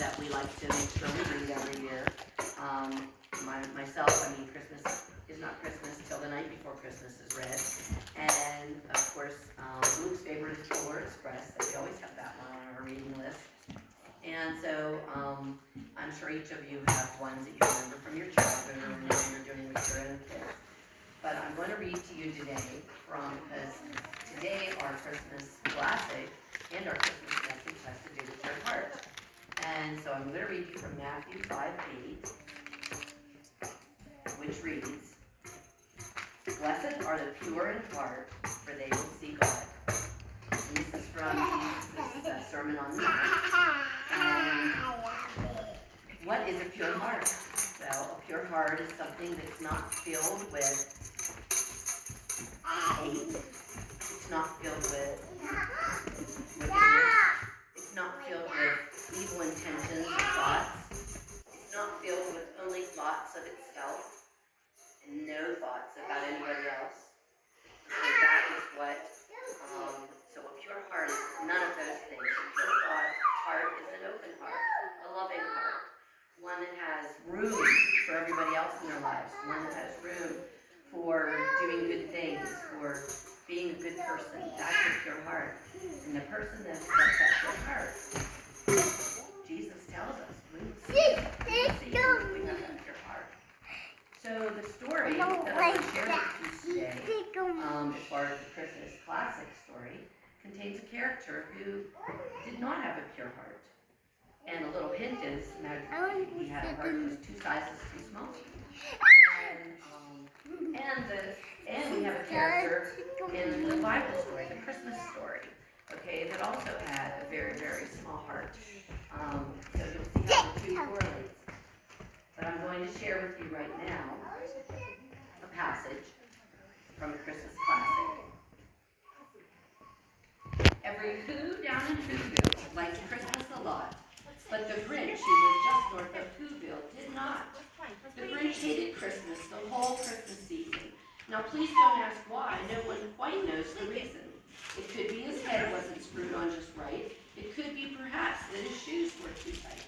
that we like to make sure we read every year. Myself, Christmas is not Christmas till the night before Christmas is read. And of course, Luke's favorite is Polar Express. So we always have that one on our reading list. And so I'm sure each of you have ones that you remember from your childhood or when you're doing with your own kids. But I'm going to read to you today because today our Christmas classic and our Christmas message has to do with your heart. And so I'm going to read you from Matthew 5:8, which reads, "Blessed are the pure in heart, for they will see God." And this is from Jesus' Sermon on the Mount. And what is a pure heart? Well, a pure heart is something that's not filled with hate. It's not filled with wickedness. It's not filled with evil intentions or thoughts. It's not filled with only thoughts of itself and no thoughts about anybody else. So that is what, so a pure heart is none of those things. A pure heart is an open heart, a loving heart, one that has room for everybody else in their lives, one that has room for doing good things, for being a good person. That's a pure heart. And the person that's got that pure heart, Jesus tells us, we will see if we have that pure heart. So the story that I'm going to share with you today, as far as the Christmas classic story, contains a character who did not have a pure heart. And a little hint is, he had a heart that was 2 sizes too small. And we have a character in the Bible story, the Christmas story, okay, that also had a very, very small heart. So you'll see how the two correlates. But I'm going to share with you right now a passage from a Christmas classic. Every who down in Whoville liked Christmas a lot, but the Grinch, who lived just north of Whoville, did not. The Grinch hated Christmas the whole Christmas season. Now please don't ask why, no one quite knows the reason. It could be his head wasn't screwed on just right. It could be perhaps that his shoes were too tight.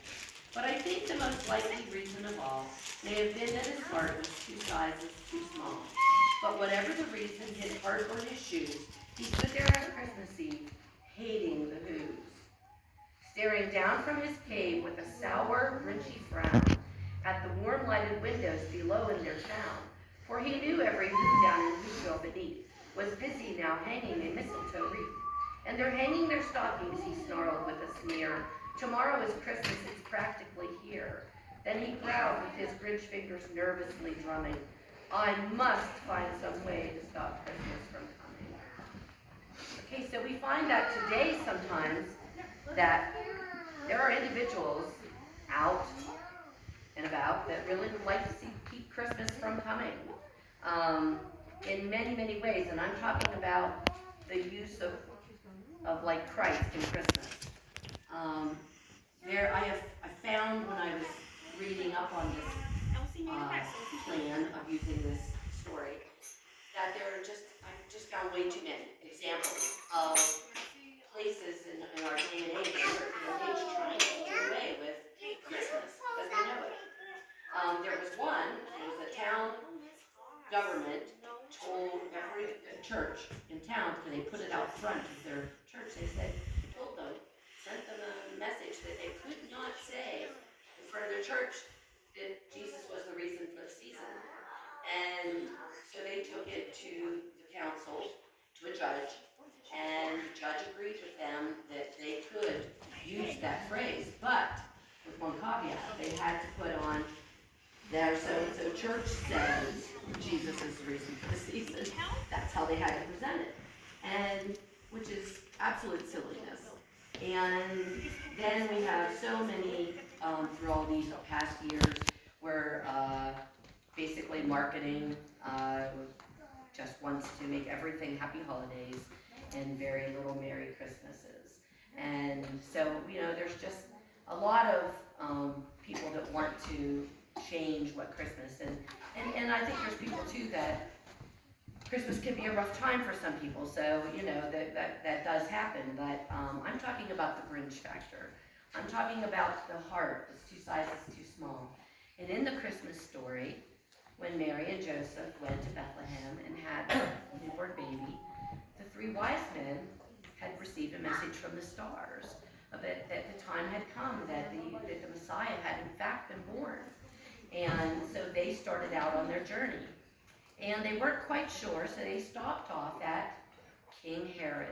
But I think the most likely reason of all may have been that his heart was 2 sizes too small. But whatever the reason, his heart or his shoes, he stood there on Christmas Eve, hating the Whos, staring down from his cave with a sour, grinchy frown at the warm lighted windows below in their town. For he knew every Who down in Whoville beneath was busy now hanging a mistletoe wreath. And they're hanging their stockings, he snarled with a sneer. Tomorrow is Christmas, it's practically here. Then he growled with his Grinch fingers nervously drumming. I must find some way to stop Christmas from coming. Okay, so we find that today sometimes that there are individuals out and about that really would like to keep Christmas from coming in many, many ways. And I'm talking about the use of like Christ in Christmas. I found when I was reading up on this plan of using this story that I just found way too many examples of places in our day and age trying to do away with Christmas as we know it. There was a town government told every church in town, because they put it out front of their church, sent them a message that they could not say in front of their church that Jesus was the reason for the season. And so they took it to the council, to a judge, and the judge agreed with them that they could use that phrase, but with one caveat, they had to put on there, so church says Jesus is the reason for the season. That's how they had to present it, and which is absolute silliness. And then we have so many through all these past years where basically marketing just wants to make everything happy holidays and very little Merry Christmases. And so, there's just a lot of people that want to change what Christmas is. And I think there's people too that Christmas can be a rough time for some people, so that does happen. But I'm talking about the Grinch factor. I'm talking about the heart. It's two sizes too small. And in the Christmas story, when Mary and Joseph went to Bethlehem and had a newborn baby, the three wise men had received a message from the stars that the time had come, that the Messiah had in fact been born. And so they started out on their journey. And they weren't quite sure, so they stopped off at King Herod.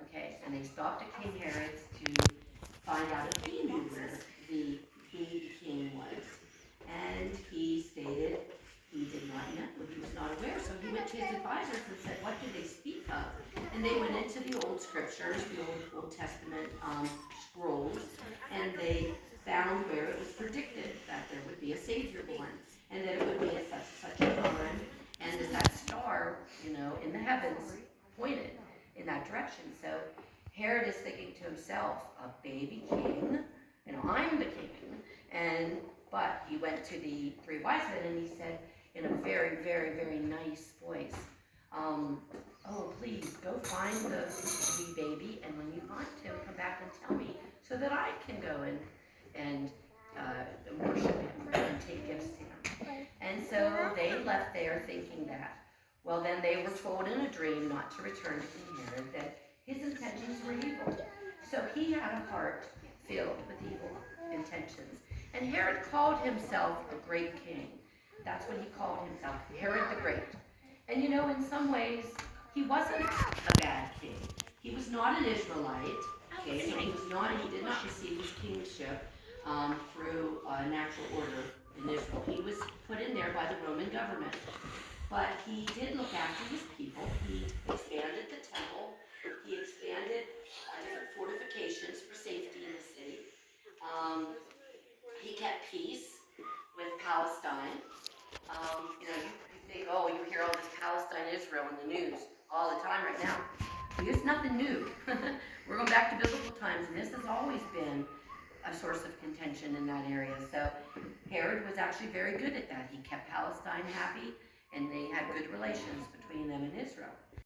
Okay, and they stopped at King Herod's to find out if he knew where the baby king was. And he stated he did not know, he was not aware. So he went to his advisors and said, what do they speak of? And they went into the old scriptures, the Old Testament scrolls, and they found where it was predicted that there would be a Savior born, and that it would be at such a time, and that star, in the heavens pointed in that direction. So Herod is thinking to himself, a baby king, I'm the king, but he went to the three wise men and he said in a very, very, very nice voice, oh, please go find the wee baby, and when you find him, come back and tell me so that I can go and worship him and take gifts to him. And so they left there thinking that. Well, then they were told in a dream not to return to King Herod, that his intentions were evil. So he had a heart filled with evil intentions. And Herod called himself a great king. That's what he called himself, Herod the Great. And in some ways, he wasn't a bad king. He was not an Israelite. Okay, so he did not receive his kingship through natural order in Israel. He was put in there by the Roman government. But he did look after his people. He expanded the temple. He expanded different fortifications for safety in the city. He kept peace with Palestine. You think, oh, you hear all this Palestine, Israel in the news all the time right now. It's nothing new. We're going back to biblical times, and this has always been a source of contention in that area. So Herod was actually very good at that. He kept Palestine happy, and they had good relations between them and Israel.